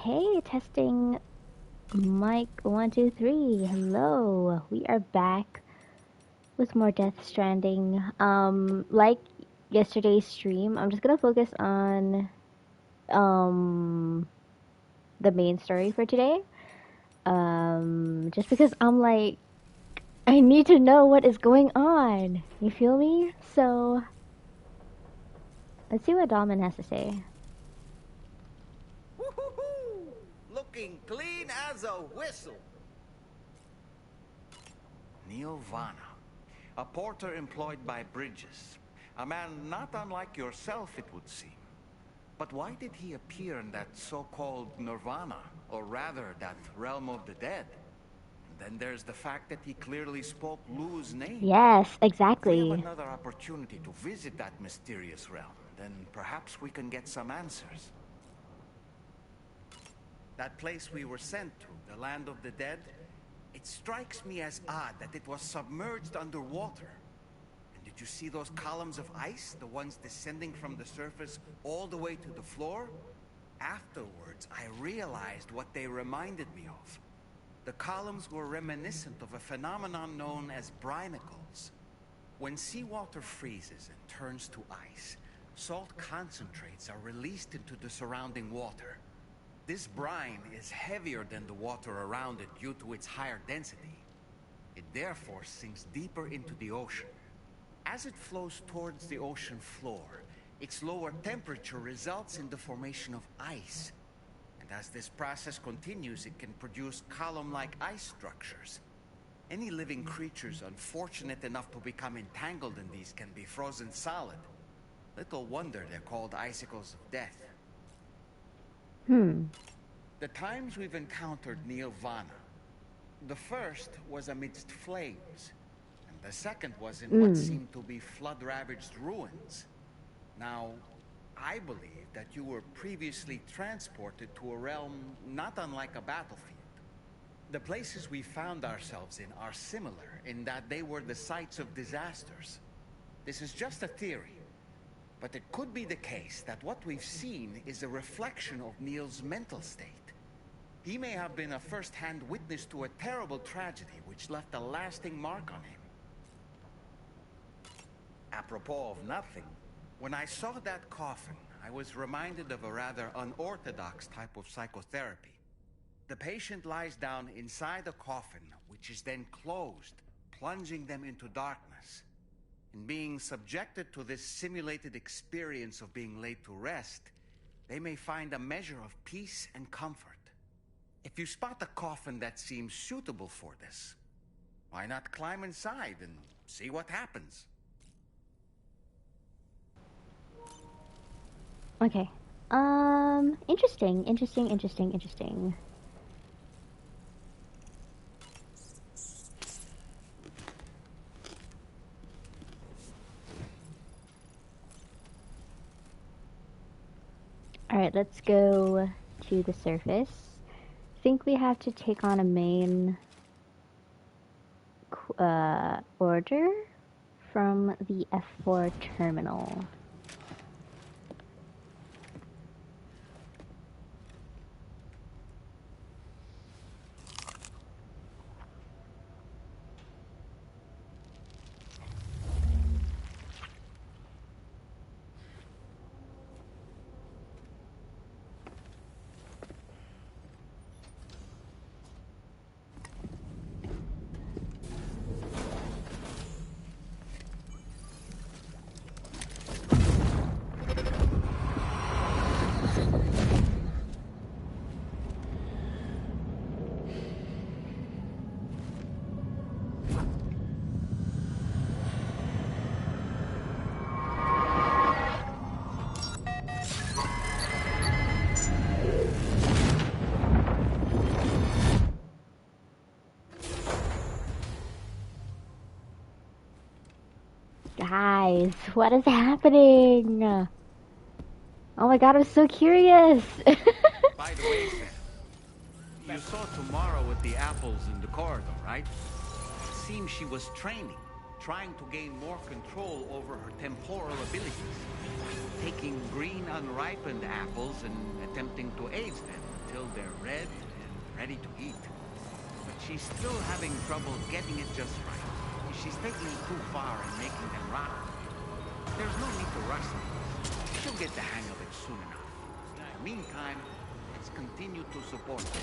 Hey, testing mic 1 2 3. Hello, we are back with more Death Stranding. Like yesterday's stream, I'm just gonna focus on um the main story for today. Just because I'm like I need to know what is going on. You feel me? So let's see what Dalman has to say. Woo-hoo-hoo! Looking clean as a whistle. Neil Vana, a porter employed by Bridges. A man not unlike yourself, it would seem. But why did he appear in that so-called nirvana, or rather, that realm of the dead? And then there's the fact that he clearly spoke Lu's name. Yes, If we have exactly. another opportunity to visit that mysterious realm, then perhaps we can get some answers. That place we were sent to, the land of the dead, it strikes me as odd that it was submerged underwater. And did you see those columns of ice, the ones descending from the surface all the way to the floor? Afterwards, I realized what they reminded me of. The columns were reminiscent of a phenomenon known as brinicles. When seawater freezes and turns to ice, salt concentrates are released into the surrounding water. This brine is heavier than the water around it due to its higher density. It therefore sinks deeper into the ocean. As it flows towards the ocean floor, its lower temperature results in the formation of ice. And as this process continues, it can produce column-like ice structures. Any living creatures unfortunate enough to become entangled in these can be frozen solid. Little wonder they're called icicles of death. The times we've encountered Neil Vana, the first was amidst flames, and the second was in what seemed to be flood-ravaged ruins. Now, I believe that you were previously transported to a realm not unlike a battlefield. The places we found ourselves in are similar in that they were the sites of disasters. This is just a theory. But it could be the case that what we've seen is a reflection of Neil's mental state. He may have been a first-hand witness to a terrible tragedy which left a lasting mark on him. Apropos of nothing, when I saw that coffin, I was reminded of a rather unorthodox type of psychotherapy. The patient lies down inside a coffin, which is then closed, plunging them into darkness. In being subjected to this simulated experience of being laid to rest, they may find a measure of peace and comfort. If you spot a coffin that seems suitable for this, why not climb inside and see what happens? Okay. Interesting. Alright, let's go to the surface. I think we have to take on a main order from the F4 terminal. Guys, what is happening? Oh my god, I'm so curious. By the way, Sam, you saw Tomorrow with the apples in the corridor, right? It seems she was training, trying to gain more control over her temporal abilities. Taking green unripened apples and attempting to age them until they're red and ready to eat. But she's still having trouble getting it just right. She's taking it too far and making them rotten. There's no need to rush things. She'll get the hang of it soon enough. In the meantime, let's continue to support her.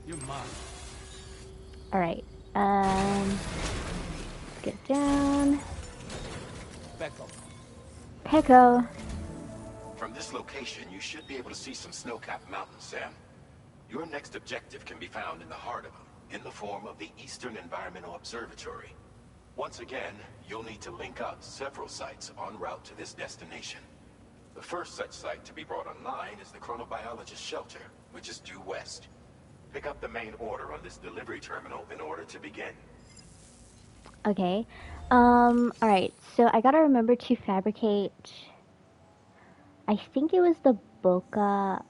You must. Alright. Get down. Becco. Pecco. From this location, you should be able to see some snow-capped mountains, Sam. Your next objective can be found in the heart of them, in the form of the Eastern Environmental Observatory. Once again, you'll need to link up several sites en route to this destination. The first such site to be brought online is the Chronobiologist Shelter, which is due west. Pick up the main order on this delivery terminal in order to begin. Okay. Alright. So I gotta remember to fabricate... I think it was the Boca...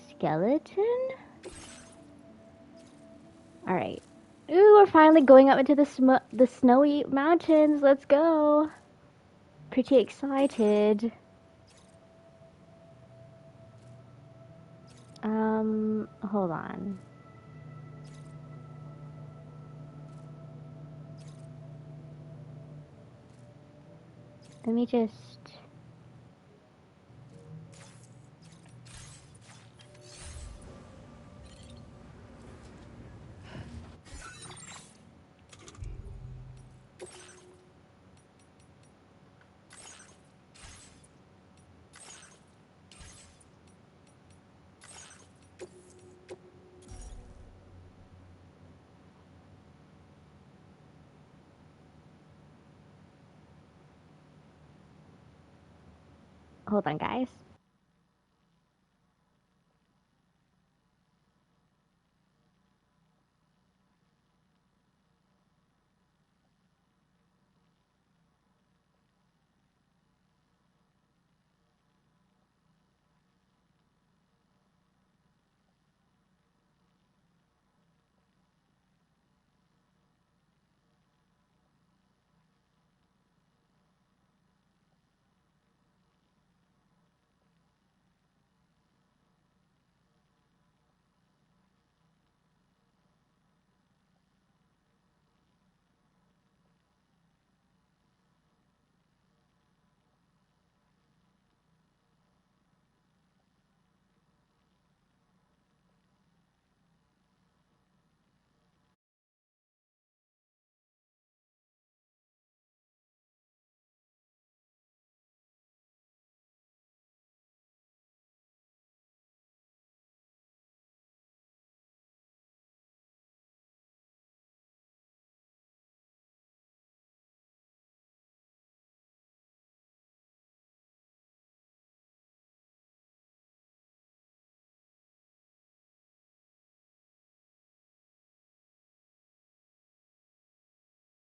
skeleton? Alright. Ooh, we're finally going up into the snowy mountains. Let's go. Pretty excited. Hold on. Let me just... Hold on, guys.